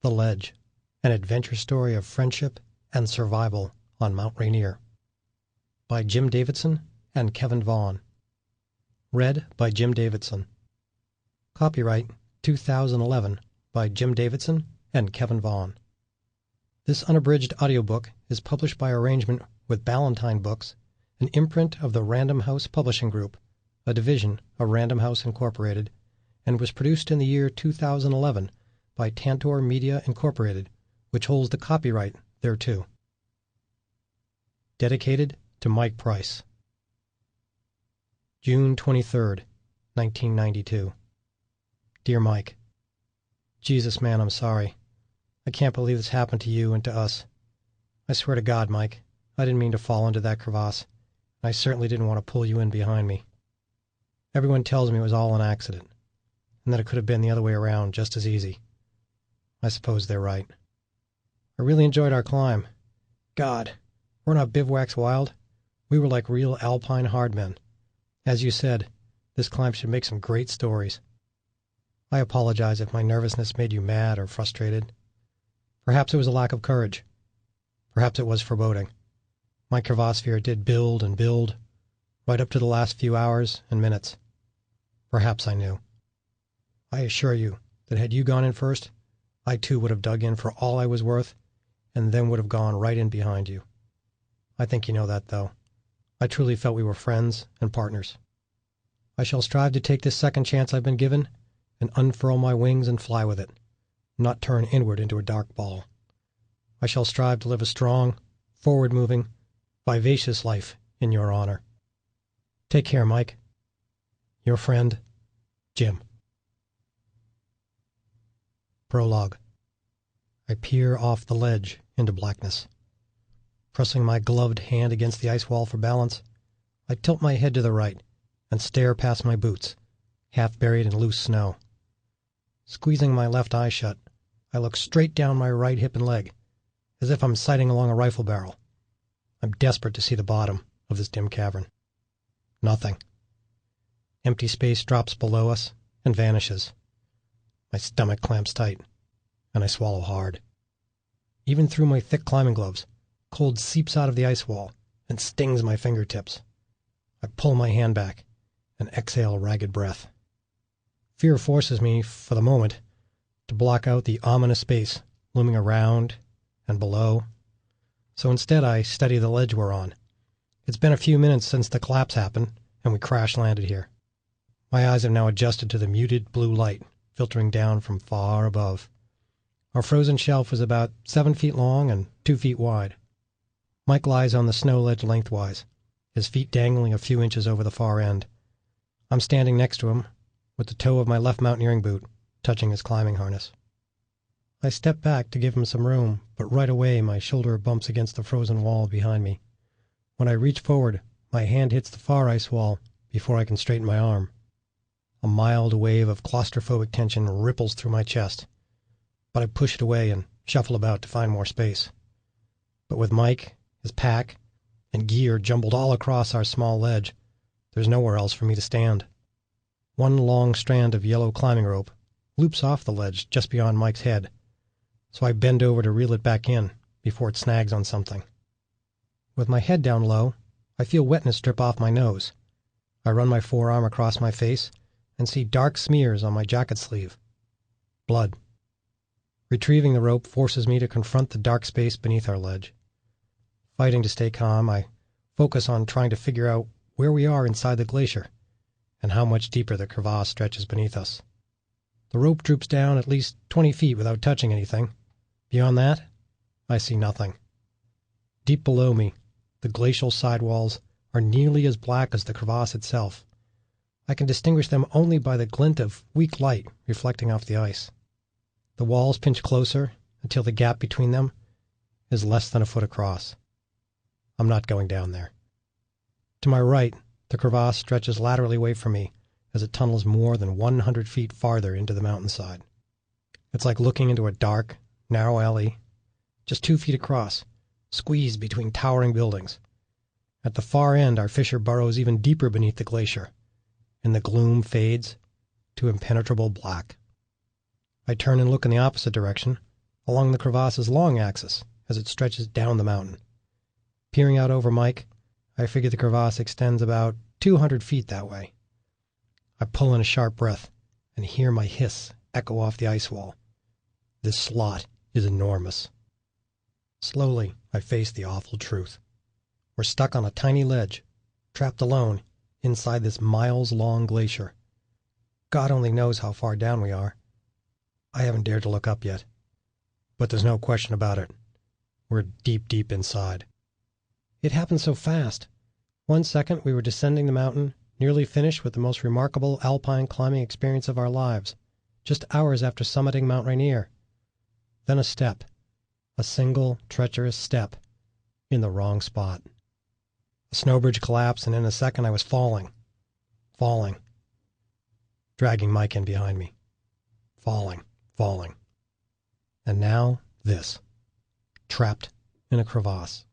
The Ledge, an adventure story of friendship and survival on Mount Rainier. By Jim Davidson and Kevin Vaughn. Read by Jim Davidson. Copyright 2011 by Jim Davidson and Kevin Vaughn. This unabridged audiobook is published by arrangement with Ballantine Books, an imprint of the Random House Publishing Group, a division of Random House Incorporated, and was produced in the year 2011 by Tantor Media Incorporated, which holds the copyright thereto. Dedicated to Mike Price. June 23rd, 1992. Dear Mike, Jesus, man, I'm sorry. I can't believe this happened to you and to us. I swear to God, Mike, I didn't mean to fall into that crevasse, and I certainly didn't want to pull you in behind me. Everyone tells me it was all an accident, and that it could have been the other way around just as easy. I suppose they're right. I really enjoyed our climb. God, weren't our bivouacs wild? We were like real alpine hardmen. As you said, this climb should make some great stories. I apologize if my nervousness made you mad or frustrated. Perhaps it was a lack of courage. Perhaps it was foreboding. My crevasse fear did build and build, right up to the last few hours and minutes. Perhaps I knew. I assure you that had you gone in first, I too would have dug in for all I was worth, and then would have gone right in behind you. I think you know that, though. I truly felt we were friends and partners. I shall strive to take this second chance I've been given and unfurl my wings and fly with it, not turn inward into a dark ball. I shall strive to live a strong, forward-moving, vivacious life in your honor. Take care, Mike. Your friend, Jim. Prologue. I peer off the ledge into blackness. Pressing my gloved hand against the ice wall for balance, I tilt my head to the right and stare past my boots, half buried in loose snow. Squeezing my left eye shut, I look straight down my right hip and leg, as if I'm sighting along a rifle barrel. I'm desperate to see the bottom of this dim cavern. Nothing. Empty space drops below us and vanishes. My stomach clamps tight, and I swallow hard. Even through my thick climbing gloves, cold seeps out of the ice wall and stings my fingertips. I pull my hand back and exhale a ragged breath. Fear forces me, for the moment, to block out the ominous space looming around and below. So instead I study the ledge we're on. It's been a few minutes since the collapse happened, and we crash-landed here. My eyes have now adjusted to the muted blue light filtering down from far above. Our frozen shelf was about 7 feet long and 2 feet wide. Mike lies on the snow ledge lengthwise, his feet dangling a few inches over the far end. I'm standing next to him, with the toe of my left mountaineering boot touching his climbing harness. I step back to give him some room, but right away my shoulder bumps against the frozen wall behind me. When I reach forward, my hand hits the far ice wall before I can straighten my arm. A mild wave of claustrophobic tension ripples through my chest, but I push it away and shuffle about to find more space. But with Mike, his pack, and gear jumbled all across our small ledge, there's nowhere else for me to stand. One long strand of yellow climbing rope loops off the ledge just beyond Mike's head, so I bend over to reel it back in before it snags on something. With my head down low, I feel wetness drip off my nose. I run my forearm across my face and see dark smears on my jacket sleeve. Blood. Retrieving the rope forces me to confront the dark space beneath our ledge. Fighting to stay calm, I focus on trying to figure out where we are inside the glacier and how much deeper the crevasse stretches beneath us. The rope droops down at least 20 feet without touching anything. Beyond that, I see nothing. Deep below me, the glacial sidewalls are nearly as black as the crevasse itself. I can distinguish them only by the glint of weak light reflecting off the ice. The walls pinch closer until the gap between them is less than a foot across. I'm not going down there. To my right, the crevasse stretches laterally away from me as it tunnels more than 100 feet farther into the mountainside. It's like looking into a dark, narrow alley, just 2 feet across, squeezed between towering buildings. At the far end, our fissure burrows even deeper beneath the glacier, and the gloom fades to impenetrable black. I turn and look in the opposite direction, along the crevasse's long axis as it stretches down the mountain. Peering out over Mike, I figure the crevasse extends about 200 feet that way. I pull in a sharp breath and hear my hiss echo off the ice wall. This slot is enormous. Slowly, I face the awful truth. We're stuck on a tiny ledge, trapped alone inside this miles-long glacier. God only knows how far down we are. I haven't dared to look up yet. But there's no question about it. We're deep, deep inside. It happened so fast. 1 second we were descending the mountain, nearly finished with the most remarkable alpine climbing experience of our lives, just hours after summiting Mount Rainier. Then a step, a single treacherous step, in the wrong spot. The snow bridge collapsed, and in a second I was falling, dragging Mike in behind me. Falling. And now this, trapped in a crevasse.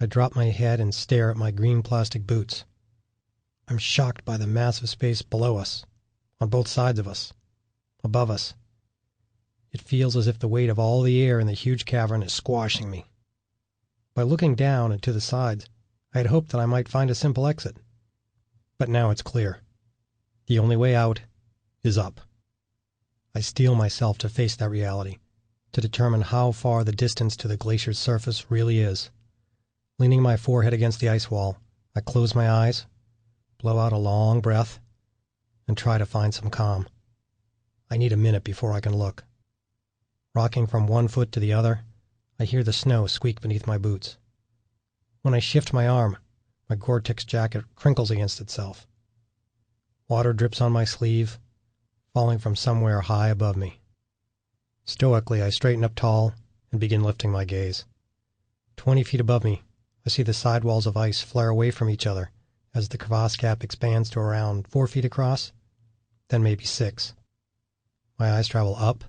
I drop my head and stare at my green plastic boots. I'm shocked by the massive space below us, on both sides of us, above us. It feels as if the weight of all the air in the huge cavern is squashing me. By looking down and to the sides, I had hoped that I might find a simple exit. But now it's clear. The only way out is up. I steel myself to face that reality, to determine how far the distance to the glacier's surface really is. Leaning my forehead against the ice wall, I close my eyes, blow out a long breath, and try to find some calm. I need a minute before I can look. Rocking from one foot to the other, I hear the snow squeak beneath my boots. When I shift my arm, my Gore-Tex jacket crinkles against itself. Water drips on my sleeve, falling from somewhere high above me. Stoically, I straighten up tall and begin lifting my gaze. 20 feet above me, I see the sidewalls of ice flare away from each other as the crevasse cap expands to around 4 feet across, then maybe 6. My eyes travel up.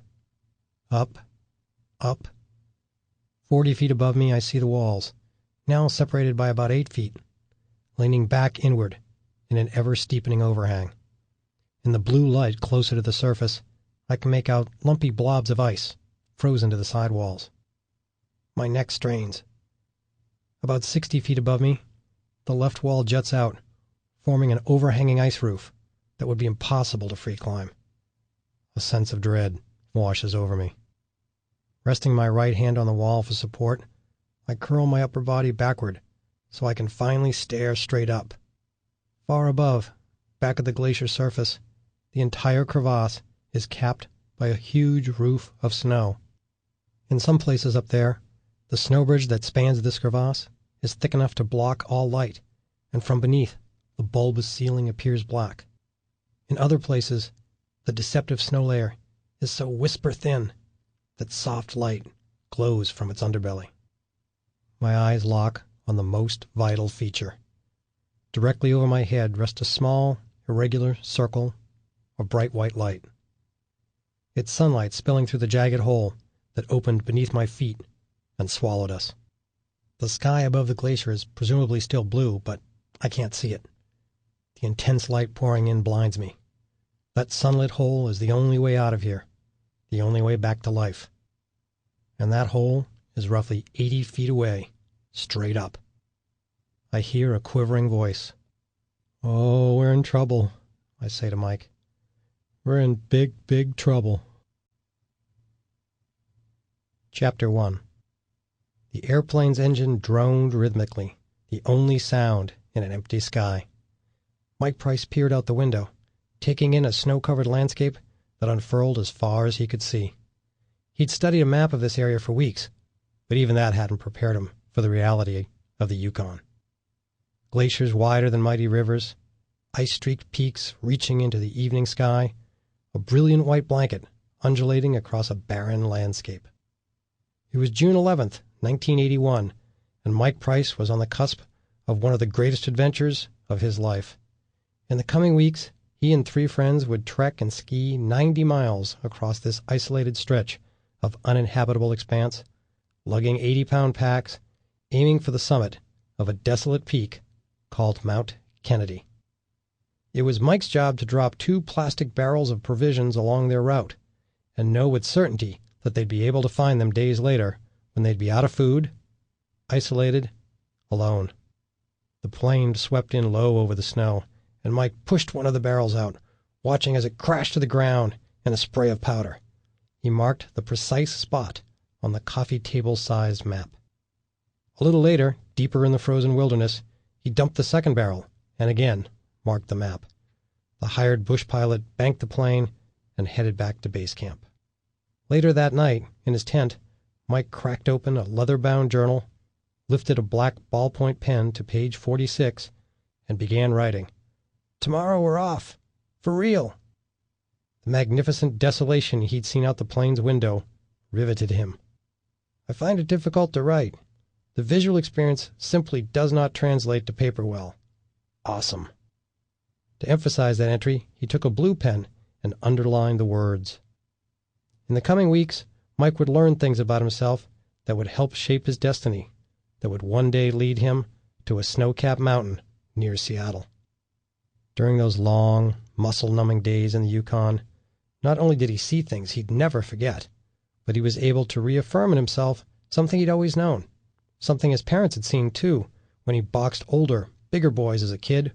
40 feet above me, I see the walls, now separated by about 8 feet, leaning back inward in an ever-steepening overhang. In the blue light closer to the surface, I can make out lumpy blobs of ice frozen to the sidewalls. My neck strains. About 60 feet above me, the left wall juts out, forming an overhanging ice roof that would be impossible to free climb. A sense of dread washes over me. Resting my right hand on the wall for support, I curl my upper body backward so I can finally stare straight up. Far above, back at the glacier surface, the entire crevasse is capped by a huge roof of snow. In some places up there, the snow bridge that spans this crevasse is thick enough to block all light, and from beneath, the bulbous ceiling appears black. In other places, the deceptive snow layer is so whisper-thin that soft light glows from its underbelly. My eyes lock on the most vital feature. Directly over my head rests a small, irregular circle of bright white light. It's sunlight spilling through the jagged hole that opened beneath my feet and swallowed us. The sky above the glacier is presumably still blue, but I can't see it. The intense light pouring in blinds me. That sunlit hole is the only way out of here, the only way back to life. And that hole is roughly 80 feet away, straight up. I hear a quivering voice. "Oh, we're in trouble," I say to Mike. "We're in big, big trouble." Chapter 1. The airplane's engine droned rhythmically, the only sound in an empty sky. Mike Price peered out the window, taking in a snow-covered landscape that unfurled as far as he could see. He'd studied a map of this area for weeks, but even that hadn't prepared him for the reality of the Yukon. Glaciers wider than mighty rivers, ice-streaked peaks reaching into the evening sky, a brilliant white blanket undulating across a barren landscape. It was June 11th, 1981, and Mike Price was on the cusp of one of the greatest adventures of his life. In the coming weeks, he and 3 friends would trek and ski 90 miles across this isolated stretch of uninhabitable expanse, lugging 80-pound packs, aiming for the summit of a desolate peak called Mount Kennedy. It was Mike's job to drop 2 plastic barrels of provisions along their route, and know with certainty that they'd be able to find them days later when they'd be out of food, isolated, alone. The plane swept in low over the snow, and Mike pushed one of the barrels out, watching as it crashed to the ground in a spray of powder. He marked the precise spot on the coffee table-sized map. A little later, deeper in the frozen wilderness, he dumped the second barrel and again marked the map. The hired bush pilot banked the plane and headed back to base camp. Later that night, in his tent, Mike cracked open a leather-bound journal, lifted a black ballpoint pen to page 46, and began writing. "Tomorrow we're off. For real." The magnificent desolation he'd seen out the plane's window riveted him. "I find it difficult to write. The visual experience simply does not translate to paper well. Awesome." To emphasize that entry, he took a blue pen and underlined the words. In the coming weeks, Mike would learn things about himself that would help shape his destiny, that would one day lead him to a snow-capped mountain near Seattle. During those long, muscle-numbing days in the Yukon, not only did he see things he'd never forget, but he was able to reaffirm in himself something he'd always known, something his parents had seen too when he boxed older, bigger boys as a kid,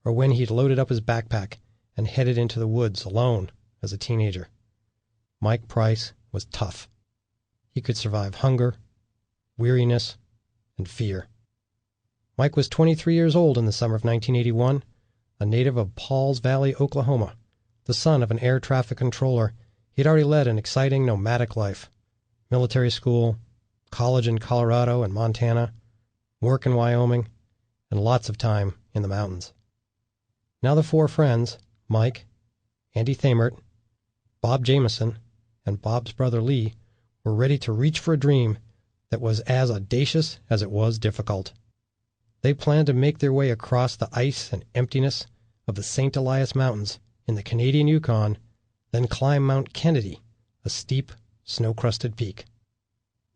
or when he'd loaded up his backpack and headed into the woods alone as a teenager. Mike Price was tough. He could survive hunger, weariness, and fear. Mike was 23 years old in the summer of 1981, a native of Pauls Valley, Oklahoma. The son of an air traffic controller, he'd already led an exciting nomadic life. Military school, college in Colorado and Montana, work in Wyoming, and lots of time in the mountains. Now the four friends, Mike, Andy Thamert, Bob Jameson, and Bob's brother Lee, were ready to reach for a dream that was as audacious as it was difficult. They planned to make their way across the ice and emptiness of the St. Elias Mountains in the Canadian Yukon, then climb Mount Kennedy, a steep, snow-crusted peak.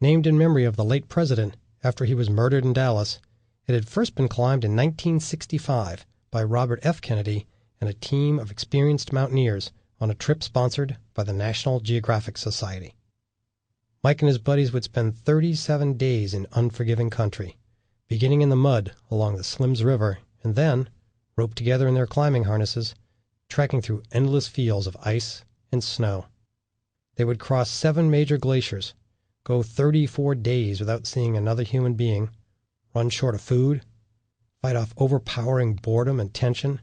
Named in memory of the late president after he was murdered in Dallas, it had first been climbed in 1965 by Robert F. Kennedy and a team of experienced mountaineers on a trip sponsored by the National Geographic Society. Mike and his buddies would spend 37 days in unforgiving country, beginning in the mud along the Slims River, and then, roped together in their climbing harnesses, trekking through endless fields of ice and snow. They would cross 7 major glaciers, go 34 days without seeing another human being, run short of food, fight off overpowering boredom and tension,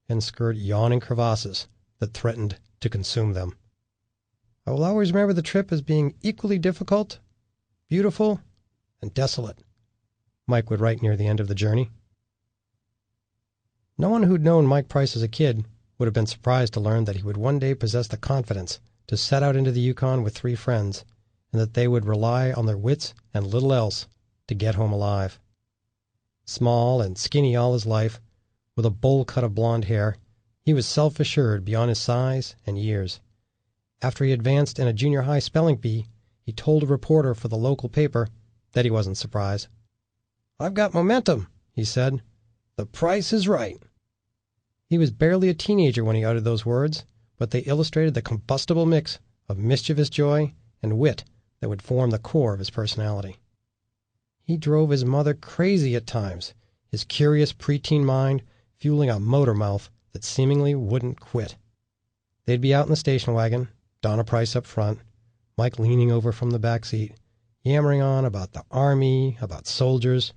and skirt yawning crevasses that threatened to consume them. "I will always remember the trip as being equally difficult, beautiful, and desolate," Mike would write near the end of the journey. No one who'd known Mike Price as a kid would have been surprised to learn that he would one day possess the confidence to set out into the Yukon with 3 friends, and that they would rely on their wits and little else to get home alive. Small and skinny all his life, with a bowl cut of blonde hair, he was self-assured beyond his size and years. After he advanced in a junior high spelling bee, he told a reporter for the local paper that he wasn't surprised. "I've got momentum," he said. "The price is right." He was barely a teenager when he uttered those words, but they illustrated the combustible mix of mischievous joy and wit that would form the core of his personality. He drove his mother crazy at times, his curious preteen mind fueling a motor mouth that seemingly wouldn't quit. They'd be out in the station wagon, Donna Price up front, Mike leaning over from the back seat, yammering on about the army, about soldiers,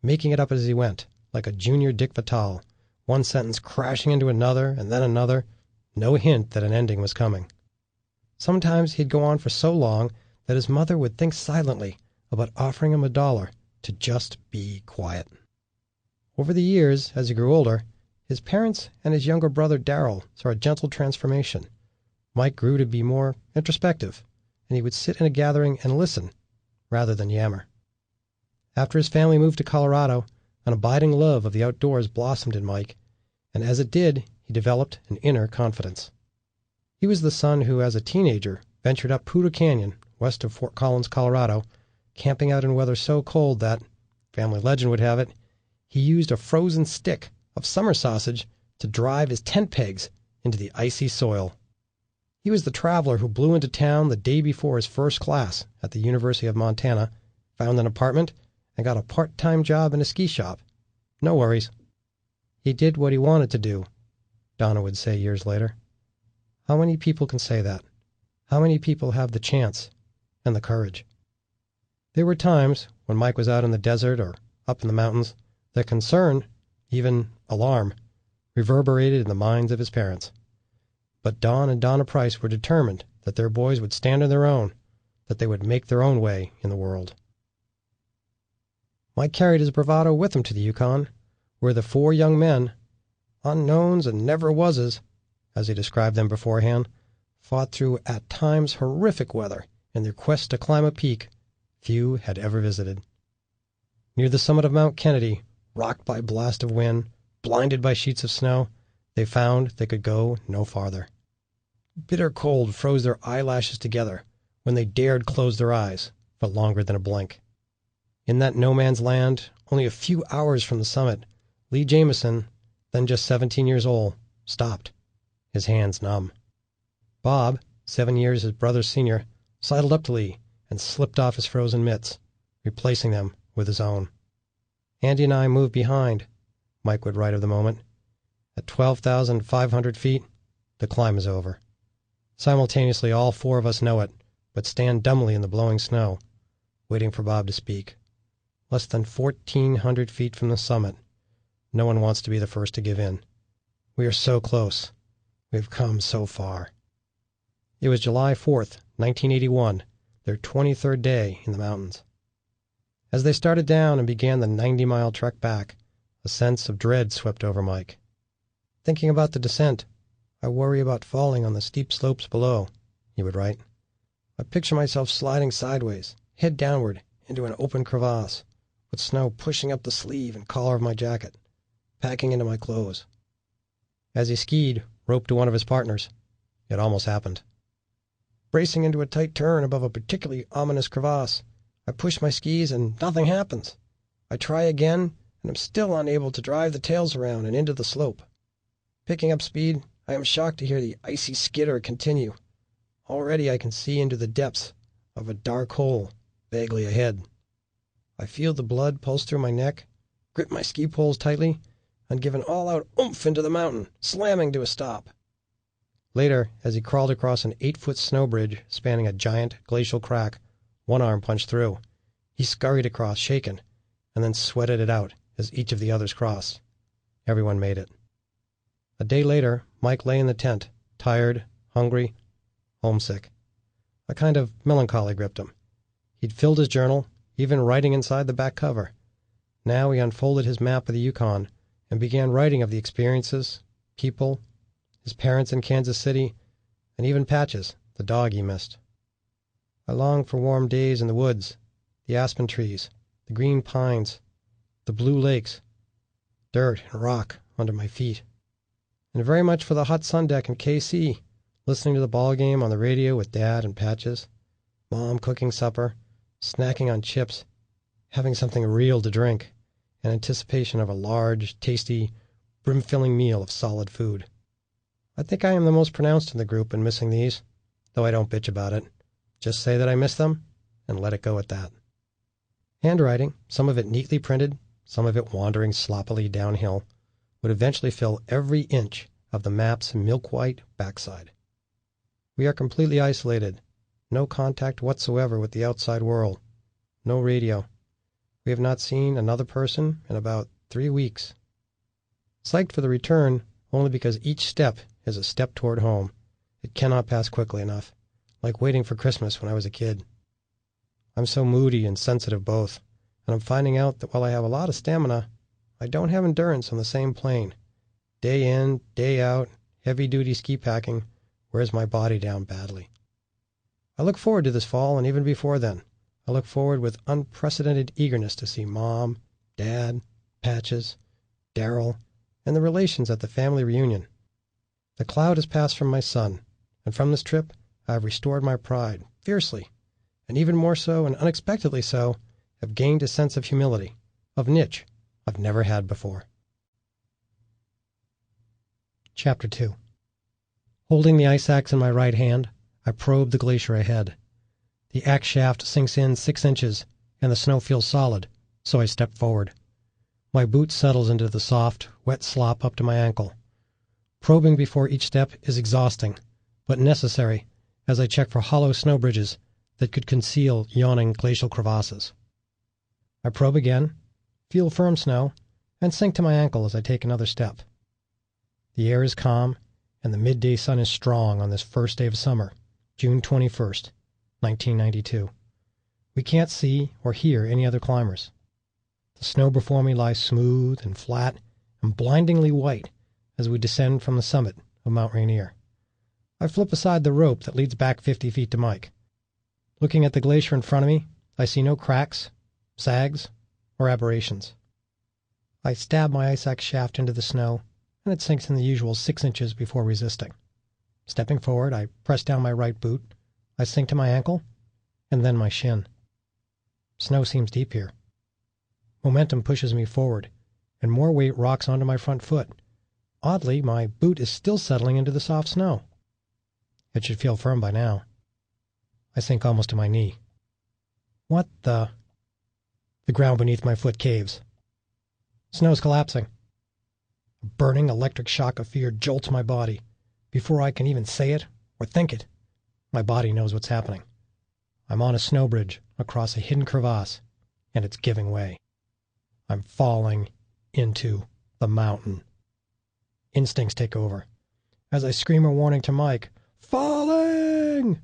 making it up as he went, like a junior Dick Vitale, one sentence crashing into another and then another, no hint that an ending was coming. Sometimes he'd go on for so long that his mother would think silently about offering him $1 to just be quiet. Over the years, as he grew older, his parents and his younger brother Darrell saw a gentle transformation. Mike grew to be more introspective, and he would sit in a gathering and listen rather than yammer. After his family moved to Colorado, an abiding love of the outdoors blossomed in Mike, and as it did, he developed an inner confidence. He was the son who, as a teenager, ventured up Poudre Canyon, west of Fort Collins, Colorado, camping out in weather so cold that, family legend would have it, he used a frozen stick of summer sausage to drive his tent pegs into the icy soil. He was the traveler who blew into town the day before his first class at the University of Montana, found an apartment, and got a part-time job in a ski shop. No worries. He did what he wanted to do, Donna would say years later. How many people can say that? How many people have the chance and the courage? There were times, when Mike was out in the desert or up in the mountains, that concern, even alarm, reverberated in the minds of his parents. But Don and Donna Price were determined that their boys would stand on their own, that they would make their own way in the world. Mike carried his bravado with him to the Yukon, where the 4 young men, unknowns and never-wases, as he described them beforehand, fought through at times horrific weather in their quest to climb a peak few had ever visited. Near the summit of Mount Kennedy, rocked by blast of wind, blinded by sheets of snow, they found they could go no farther. Bitter cold froze their eyelashes together when they dared close their eyes for longer than a blink. In that no-man's land, only a few hours from the summit, Lee Jamison, then just 17 years old, stopped, his hands numb. Bob, 7 years his brother's senior, sidled up to Lee and slipped off his frozen mitts, replacing them with his own. Andy and I moved behind, Mike would write of the moment. At 12,500 feet, the climb is over. Simultaneously, all 4 of us know it, but stand dumbly in the blowing snow, waiting for Bob to speak. Less than 1,400 feet from the summit. No one wants to be the first to give in. We are so close. We have come so far. It was July 4th, 1981, their 23rd day in the mountains. As they started down and began the 90-mile trek back, a sense of dread swept over Mike. Thinking about the descent, I worry about falling on the steep slopes below, he would write. I picture myself sliding sideways, head downward, into an open crevasse, with snow pushing up the sleeve and collar of my jacket, packing into my clothes. As he skied, roped to one of his partners, it almost happened. Bracing into a tight turn above a particularly ominous crevasse, I push my skis and nothing happens. I try again, and am still unable to drive the tails around and into the slope. Picking up speed, I am shocked to hear the icy skitter continue. Already I can see into the depths of a dark hole vaguely ahead. I feel the blood pulse through my neck, grip my ski poles tightly, and give an all-out oomph into the mountain, slamming to a stop. Later, as he crawled across an 8-foot snow bridge spanning a giant glacial crack, one arm punched through. He scurried across, shaken, and then sweated it out as each of the others crossed. Everyone made it. A day later, Mike lay in the tent, tired, hungry, homesick. A kind of melancholy gripped him. He'd filled his journal, even writing inside the back cover. Now he unfolded his map of the Yukon and began writing of the experiences, people, his parents in Kansas City, and even Patches, the dog he missed. I longed for warm days in the woods, the aspen trees, the green pines, the blue lakes, dirt and rock under my feet, and very much for the hot sun deck in KC, listening to the ball game on the radio with Dad and Patches, Mom cooking supper, snacking on chips, having something real to drink, in anticipation of a large, tasty, brim-filling meal of solid food. I think I am the most pronounced in the group in missing these, though I don't bitch about it. Just say that I miss them, and let it go at that. Handwriting, some of it neatly printed, some of it wandering sloppily downhill, would eventually fill every inch of the map's milk-white backside. We are completely isolated, no contact whatsoever with the outside world, no radio. We have not seen another person in about 3 weeks. Psyched for the return only because each step is a step toward home. It cannot pass quickly enough, like waiting for Christmas when I was a kid. I'm so moody and sensitive both, and I'm finding out that while I have a lot of stamina, I don't have endurance on the same plane. Day in, day out, heavy-duty ski packing wears my body down badly. I look forward to this fall, and even before then, I look forward with unprecedented eagerness to see Mom, Dad, Patches, Daryl, and the relations at the family reunion. The cloud has passed from my son, and from this trip I have restored my pride, fiercely, and even more so and unexpectedly so, have gained a sense of humility, of niche, I've never had before. Chapter 2. Holding the ice axe in my right hand, I probe the glacier ahead. The axe shaft sinks in 6 inches, and the snow feels solid, so I step forward. My boot settles into the soft, wet slop up to my ankle. Probing before each step is exhausting, but necessary as I check for hollow snow bridges that could conceal yawning glacial crevasses. I probe again, feel firm snow, and sink to my ankle as I take another step. The air is calm, and the midday sun is strong on this first day of summer, June 21st, 1992. We can't see or hear any other climbers. The snow before me lies smooth and flat and blindingly white as we descend from the summit of Mount Rainier. I flip aside the rope that leads back 50 feet to Mike. Looking at the glacier in front of me, I see no cracks, sags, or aberrations. I stab my ice axe shaft into the snow, and it sinks in the usual 6 inches before resisting. Stepping forward, I press down my right boot. I sink to my ankle, and then my shin. Snow seems deep here. Momentum pushes me forward, and more weight rocks onto my front foot. Oddly, my boot is still settling into the soft snow. It should feel firm by now. I sink almost to my knee. What the? The ground beneath my foot caves. Snow's collapsing. A burning electric shock of fear jolts my body. Before I can even say it or think it, my body knows what's happening. I'm on a snow bridge across a hidden crevasse, and it's giving way. I'm falling into the mountain. Instincts take over. As I scream a warning to Mike, "Falling!"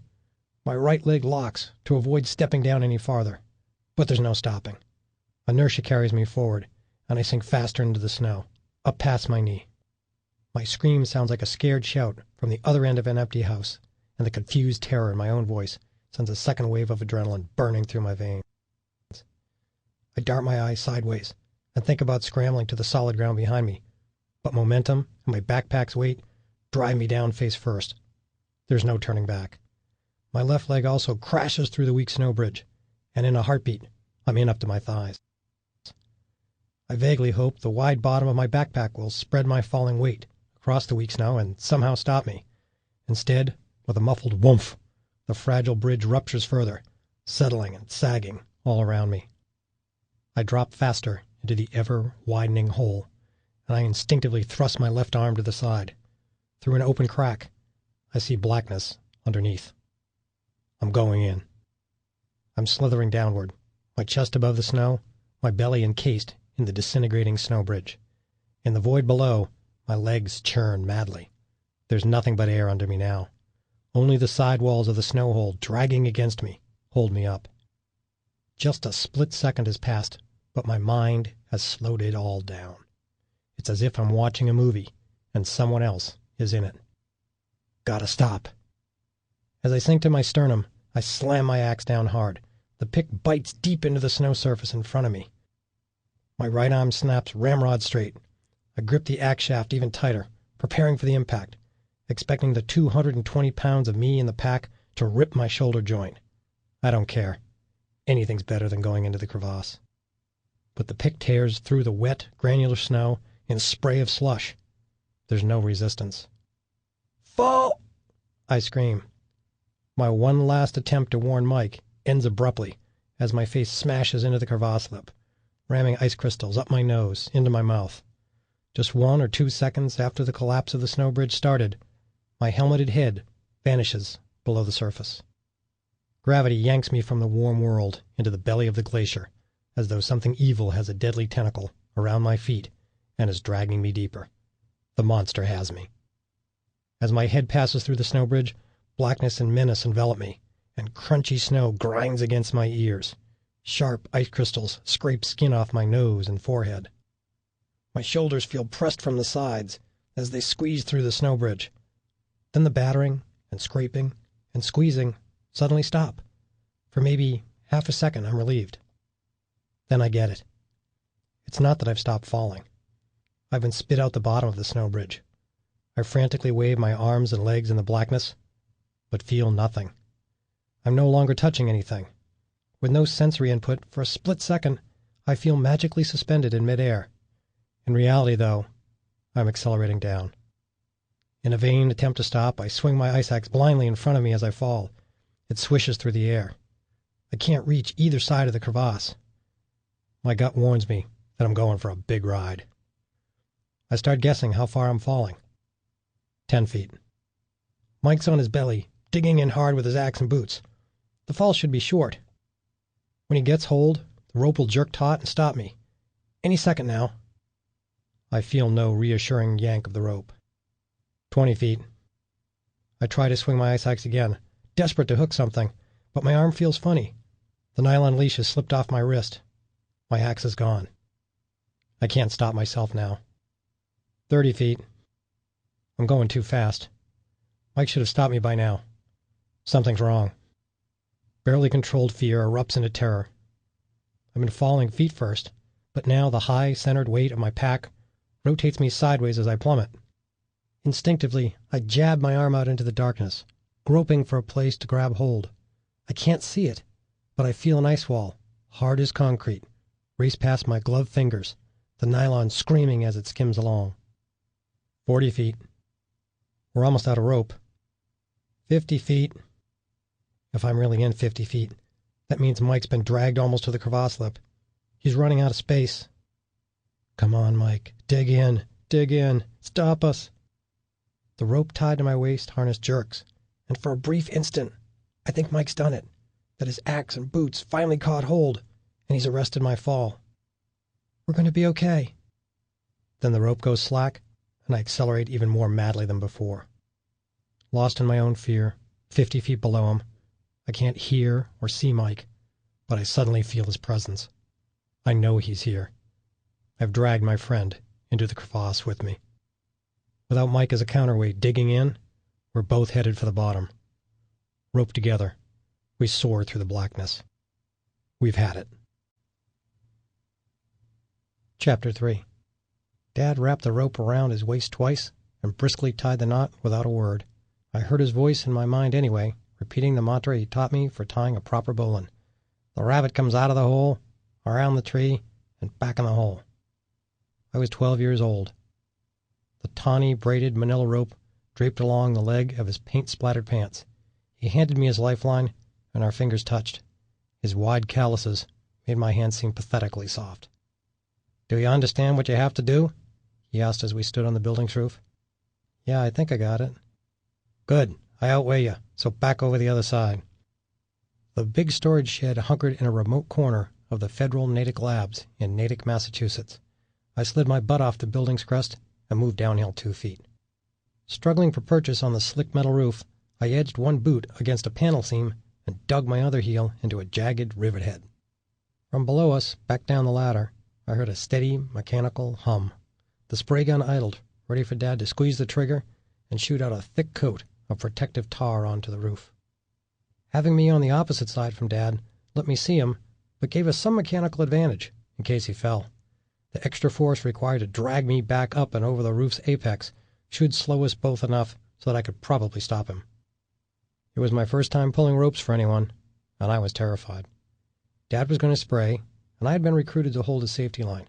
My right leg locks to avoid stepping down any farther. But there's no stopping. Inertia carries me forward, and I sink faster into the snow, up past my knee. My scream sounds like a scared shout from the other end of an empty house, and the confused terror in my own voice sends a second wave of adrenaline burning through my veins. I dart my eyes sideways and think about scrambling to the solid ground behind me, but momentum and my backpack's weight drive me down face first. There's no turning back. My left leg also crashes through the weak snow bridge, and in a heartbeat, I'm in up to my thighs. I vaguely hope the wide bottom of my backpack will spread my falling weight across the weak snow and somehow stop me. Instead, with a muffled whoomph, the fragile bridge ruptures further, settling and sagging all around me. I drop faster into the ever-widening hole, and I instinctively thrust my left arm to the side. Through an open crack, I see blackness underneath. I'm going in. I'm slithering downward, my chest above the snow, my belly encased in the disintegrating snow bridge. In the void below, my legs churn madly. There's nothing but air under me now. Only the side walls of the snow hole dragging against me hold me up. Just a split second has passed, but my mind has slowed it all down. It's as if I'm watching a movie, and someone else is in it. Gotta stop. As I sink to my sternum, I slam my axe down hard. The pick bites deep into the snow surface in front of me. My right arm snaps ramrod straight. I grip the axe shaft even tighter, preparing for the impact, expecting the 220 pounds of me in the pack to rip my shoulder joint. I don't care. Anything's better than going into the crevasse. But the pick tears through the wet, granular snow in a spray of slush. There's no resistance. "Fall!" I scream. My one last attempt to warn Mike ends abruptly as my face smashes into the crevasse lip, ramming ice crystals up my nose, into my mouth. Just 1 or 2 seconds after the collapse of the snow bridge started, my helmeted head vanishes below the surface. Gravity yanks me from the warm world into the belly of the glacier, as though something evil has a deadly tentacle around my feet and is dragging me deeper. The monster has me. As my head passes through the snow bridge, blackness and menace envelop me, and crunchy snow grinds against my ears. Sharp ice crystals scrape skin off my nose and forehead. My shoulders feel pressed from the sides as they squeeze through the snow bridge. Then the battering and scraping and squeezing suddenly stop. For maybe half a second, I'm relieved. Then I get it. It's not that I've stopped falling. I've been spit out the bottom of the snow bridge. I frantically wave my arms and legs in the blackness, but feel nothing. I'm no longer touching anything. With no sensory input, for a split second, I feel magically suspended in midair. In reality, though, I'm accelerating down. In a vain attempt to stop, I swing my ice axe blindly in front of me as I fall. It swishes through the air. I can't reach either side of the crevasse. My gut warns me that I'm going for a big ride. I start guessing how far I'm falling. 10 feet. Mike's on his belly, digging in hard with his axe and boots. The fall should be short. When he gets hold, the rope will jerk taut and stop me. Any second now. I feel no reassuring yank of the rope. 20 feet. I try to swing my ice axe again, desperate to hook something, but my arm feels funny. The nylon leash has slipped off my wrist. My axe is gone. I can't stop myself now. 30 feet. I'm going too fast. Mike should have stopped me by now. Something's wrong. Barely controlled fear erupts into terror. I've been falling feet first, but now the high, centered weight of my pack rotates me sideways as I plummet. Instinctively, I jab my arm out into the darkness, groping for a place to grab hold. I can't see it, but I feel an ice wall, hard as concrete, race past my gloved fingers, the nylon screaming as it skims along. 40 feet. We're almost out of rope. 50 feet. If I'm really in 50 feet, that means Mike's been dragged almost to the crevasse lip. He's running out of space. Come on, Mike. Dig in. Dig in. Stop us. The rope tied to my waist harness jerks, and for a brief instant, I think Mike's done it, that his axe and boots finally caught hold, and he's arrested my fall. We're going to be okay. Then the rope goes slack, and I accelerate even more madly than before. Lost in my own fear, 50 feet below him, I can't hear or see Mike, but I suddenly feel his presence. I know he's here. I've dragged my friend into the crevasse with me. Without Mike as a counterweight digging in, we're both headed for the bottom. Roped together, we soar through the blackness. We've had it. Chapter 3. Dad wrapped the rope around his waist twice and briskly tied the knot without a word. I heard his voice in my mind anyway, repeating the mantra he taught me for tying a proper bowline. The rabbit comes out of the hole, around the tree, and back in the hole. I was 12 years old. The tawny, braided manila rope draped along the leg of his paint-splattered pants. He handed me his lifeline, and our fingers touched. His wide calluses made my hands seem pathetically soft. "Do you understand what you have to do?" he asked as we stood on the building's roof. "Yeah, I think I got it." "Good. I outweigh you, so back over the other side." The big storage shed hunkered in a remote corner of the Federal Natick Labs in Natick, Massachusetts. I slid my butt off the building's crest and moved downhill 2 feet. Struggling for purchase on the slick metal roof, I edged one boot against a panel seam and dug my other heel into a jagged rivet head. From below us, back down the ladder, I heard a steady, mechanical hum. The spray gun idled, ready for Dad to squeeze the trigger and shoot out a thick coat of protective tar onto the roof. Having me on the opposite side from Dad let me see him, but gave us some mechanical advantage in case he fell. The extra force required to drag me back up and over the roof's apex should slow us both enough so that I could probably stop him. It was my first time pulling ropes for anyone, and I was terrified. Dad was going to spray, and I had been recruited to hold his safety line.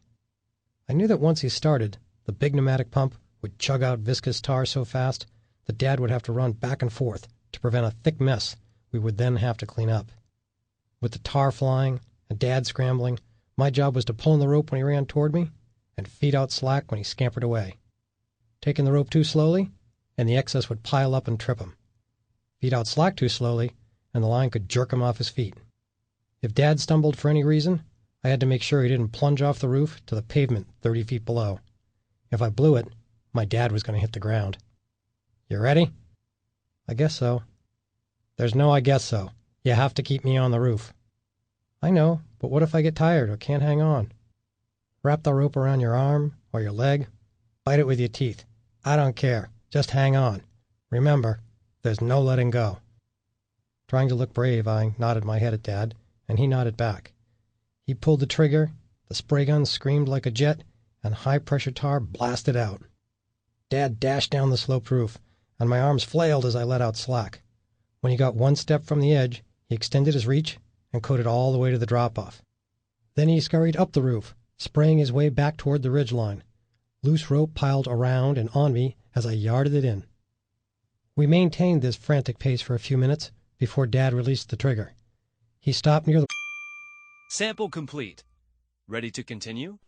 I knew that once he started, the big pneumatic pump would chug out viscous tar so fast that Dad would have to run back and forth to prevent a thick mess we would then have to clean up. With the tar flying and Dad scrambling, my job was to pull in the rope when he ran toward me and feed out slack when he scampered away. Taking the rope too slowly, and the excess would pile up and trip him. Feed out slack too slowly, and the line could jerk him off his feet. If Dad stumbled for any reason, I had to make sure he didn't plunge off the roof to the pavement 30 feet below. If I blew it, my dad was going to hit the ground. "You ready?" "I guess so." "There's no I guess so. You have to keep me on the roof." "I know, but what if I get tired or can't hang on?" "Wrap the rope around your arm or your leg. Bite it with your teeth. I don't care. Just hang on. Remember, there's no letting go." Trying to look brave, I nodded my head at Dad, and he nodded back. He pulled the trigger, the spray gun screamed like a jet, and high-pressure tar blasted out. Dad dashed down the sloped roof, and my arms flailed as I let out slack. When he got one step from the edge, he extended his reach and coated all the way to the drop-off. Then he scurried up the roof, spraying his way back toward the ridgeline. Loose rope piled around and on me as I yarded it in. We maintained this frantic pace for a few minutes before Dad released the trigger. He stopped near the... Sample complete. Ready to continue?